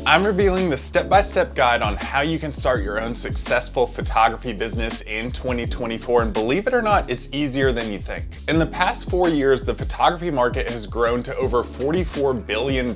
I'm revealing the step-by-step guide on how you can start your own successful photography business in 2024, and believe it or not, it's easier than you think. In the past 4 years, the photography market has grown to over $44 billion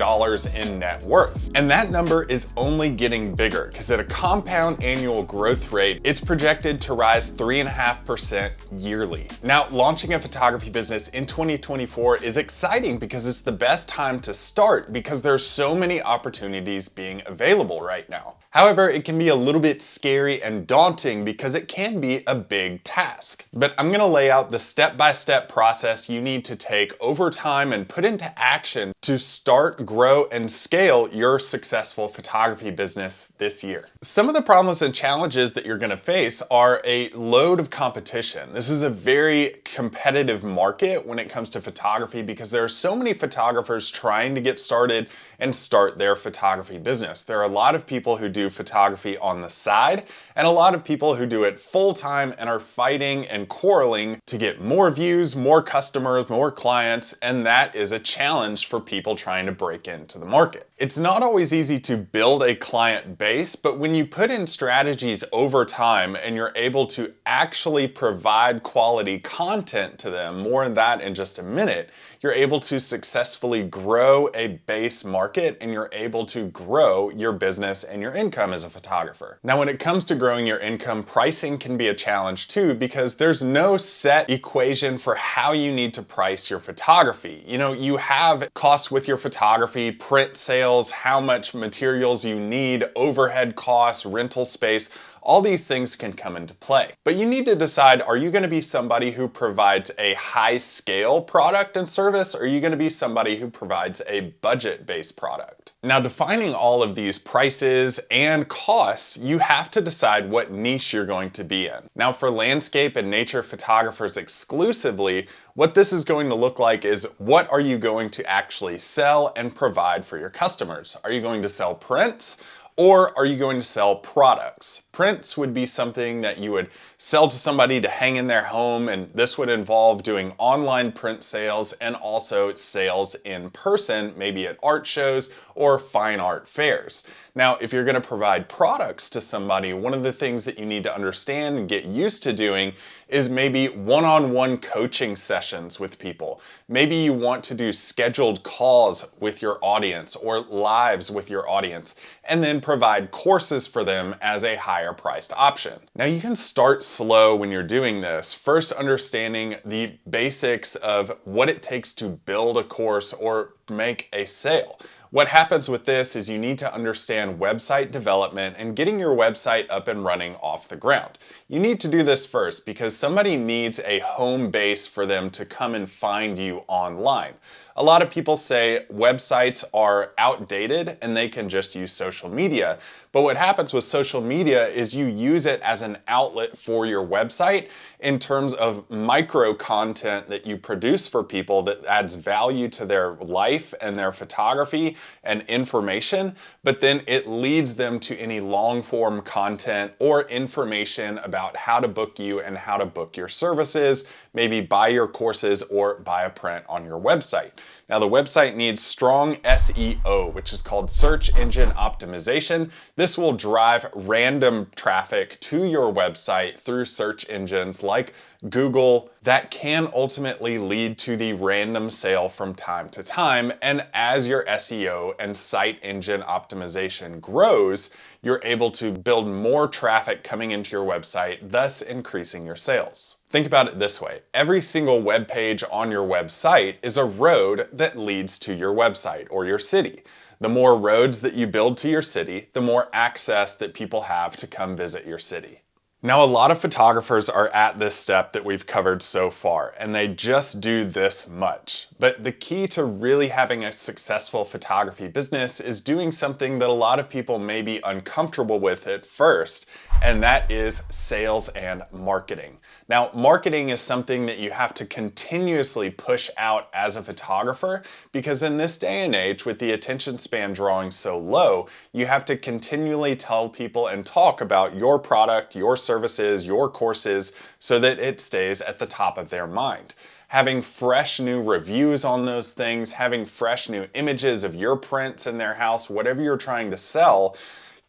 in net worth. And that number is only getting bigger, because at a compound annual growth rate, it's projected to rise 3.5% yearly. Now, launching a photography business in 2024 is exciting because it's the best time to start, because there's so many opportunities being available right now. However, it can be a little bit scary and daunting because it can be a big task. But I'm gonna lay out the step-by-step process you need to take over time and put into action to start, grow, and scale your successful photography business this year. Some of the problems and challenges that you're gonna face are a load of competition. This is a very competitive market when it comes to photography because there are so many photographers trying to get started and start their photography business. There are a lot of people who do photography on the side, and a lot of people who do it full-time and are fighting and quarreling to get more views, more customers, more clients, and that is a challenge for people trying to break into the market. It's not always easy to build a client base, but when you put in strategies over time and you're able to actually provide quality content to them, more on that in just a minute, you're able to successfully grow a base market and you're able to grow your business and your income as a photographer. Now, when it comes to growing your income, pricing can be a challenge too because there's no set equation for how you need to price your photography. You know, you have costs with your photography, print sales, how much materials you need, overhead costs, rental space. All these things can come into play. But you need to decide, are you going to be somebody who provides a high scale product and service, or are you going to be somebody who provides a budget-based product? Now, defining all of these prices and costs, you have to decide what niche you're going to be in. Now, for landscape and nature photographers exclusively, what this is going to look like is what are you going to actually sell and provide for your customers? Are you going to sell prints? Or are you going to sell products? Prints would be something that you would sell to somebody to hang in their home, and this would involve doing online print sales and also sales in person, maybe at art shows or fine art fairs. Now, if you're going to provide products to somebody, one of the things that you need to understand and get used to doing is maybe one-on-one coaching sessions with people. Maybe you want to do scheduled calls with your audience or lives with your audience, and then provide courses for them as a higher priced option. Now, you can start slow when you're doing this, first understanding the basics of what it takes to build a course or make a sale. What happens with this is you need to understand website development and getting your website up and running off the ground. You need to do this first because somebody needs a home base for them to come and find you online. A lot of people say websites are outdated and they can just use social media. But what happens with social media is you use it as an outlet for your website in terms of micro content that you produce for people that adds value to their life and their photography and information, but then it leads them to any long form content or information about how to book you and how to book your services, maybe buy your courses or buy a print on your website. Now, the website needs strong SEO, which is called search engine optimization. This will drive random traffic to your website through search engines like Google that can ultimately lead to the random sale from time to time. And as your SEO and site engine optimization grows, you're able to build more traffic coming into your website, thus increasing your sales. Think about it this way. Every single web page on your website is a road that leads to your website or your city. The more roads that you build to your city, the more access that people have to come visit your city. Now, a lot of photographers are at this step that we've covered so far, and they just do this much. But the key to really having a successful photography business is doing something that a lot of people may be uncomfortable with at first, and that is sales and marketing. Now, marketing is something that you have to continuously push out as a photographer because in this day and age, with the attention span drawing so low, you have to continually tell people and talk about your product, your services, your courses, so that it stays at the top of their mind. having fresh new reviews on those things, having fresh new images of your prints in their house, whatever you're trying to sell,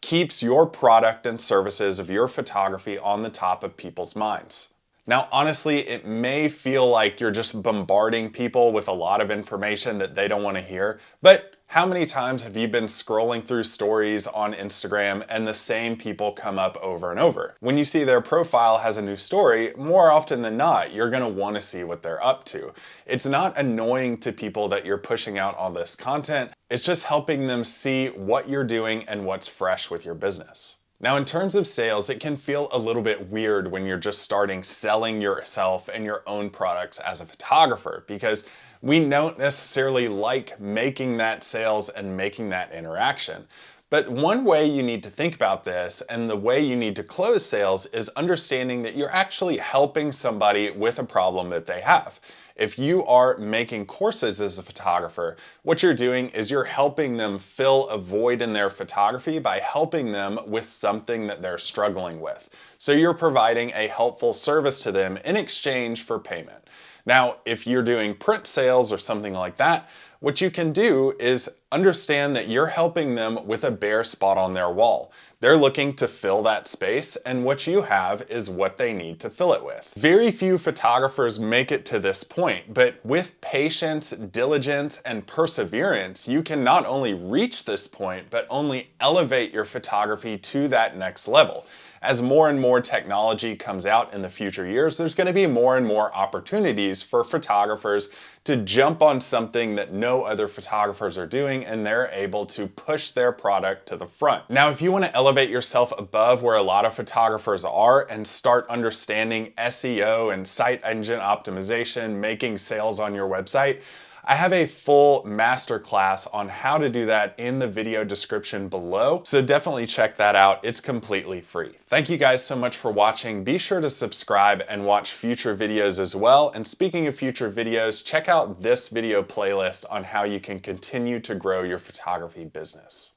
keeps your product and services of your photography on the top of people's minds. Now, honestly, it may feel like you're just bombarding people with a lot of information that they don't want to hear, but how many times have you been scrolling through stories on Instagram and the same people come up over and over? When you see their profile has a new story, more often than not, you're going to want to see what they're up to. It's not annoying to people that you're pushing out all this content. It's just helping them see what you're doing and what's fresh with your business. Now, in terms of sales, it can feel a little bit weird when you're just starting selling yourself and your own products as a photographer, because we don't necessarily like making that sales and making that interaction. But one way you need to think about this, and the way you need to close sales, is understanding that you're actually helping somebody with a problem that they have. If you are making courses as a photographer, what you're doing is you're helping them fill a void in their photography by helping them with something that they're struggling with. So you're providing a helpful service to them in exchange for payment. Now, if you're doing print sales or something like that, what you can do is understand that you're helping them with a bare spot on their wall. They're looking to fill that space, and what you have is what they need to fill it with. Very few photographers make it to this point, but with patience, diligence, and perseverance, you can not only reach this point, but only elevate your photography to that next level. As more and more technology comes out in the future years, there's going to be more and more opportunities for photographers to jump on something that no other photographers are doing, and they're able to push their product to the front. Now, if you want to elevate yourself above where a lot of photographers are and start understanding SEO and site engine optimization, making sales on your website, I have a full masterclass on how to do that in the video description below, so definitely check that out. It's completely free. Thank you guys so much for watching. Be sure to subscribe and watch future videos as well. And speaking of future videos, check out this video playlist on how you can continue to grow your photography business.